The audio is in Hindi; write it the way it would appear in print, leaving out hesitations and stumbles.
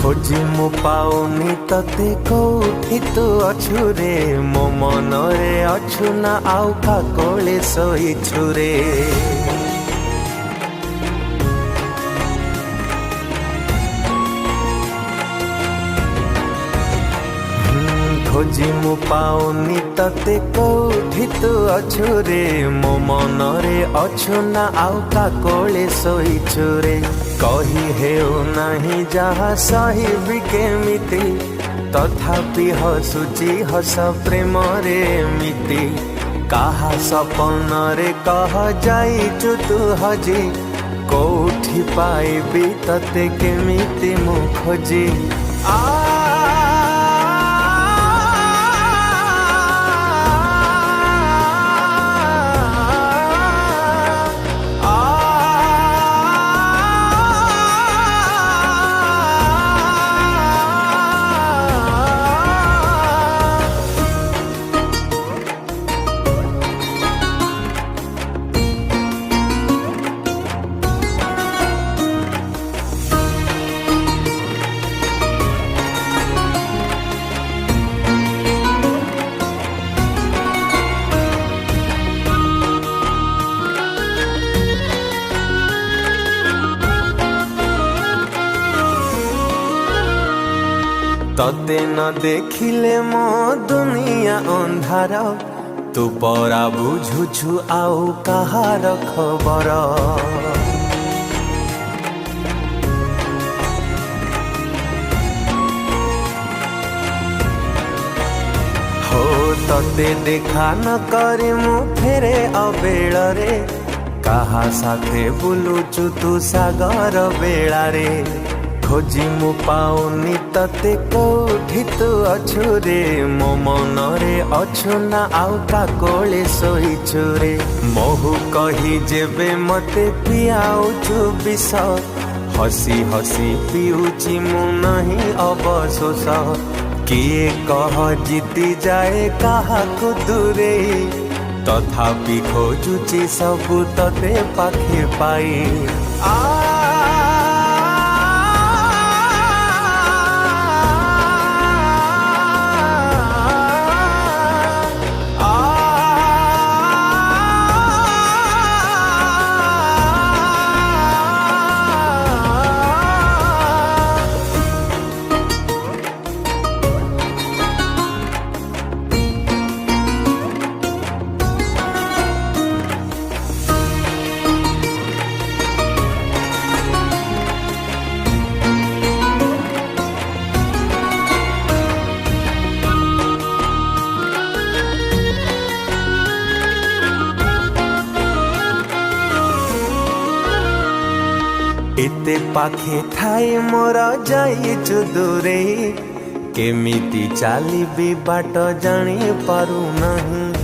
खोजी मु पाऊनी तते कोठी तू अछु रे मो मन रे अछु ना आउ का कोले सोईछु रे। खोजी मु पाऊनी तते कोठी तू अछु रे मो मन रे अछु ना आउ का कोले सोईछु रे। कही हेउ नहीं जहाँ सही भी केमिति तथापि हसुची हस प्रेम रे मिति कहा सपन रे कह जाइचु तू हजी कोठी पाइबी तते केमिति मु खोजी। तते न देखिले मो दुनिया अंधार तू परा बुझुछु आउ कहार खबर। हो तते देखा न करी मु फेरे अबेल रे कहा साथे बुलुचु तू सागर बेला रे। खोजी मु पाऊनी तते कोठी तू अछु रे मो मन रे अछु ना आउ का कोले सोईछु रे। महु कही जेबे मते पियाउछु विष हसी हसी पिउची मु नहीं अवशोष। किए कह जीती जाए कहा को दूरे तथापि खोजुची सबु तते पाखे पाई। एते पाखे थाई मोर जाइचु दूरे केमिति चालिबी बाट जानी पारु नहीं।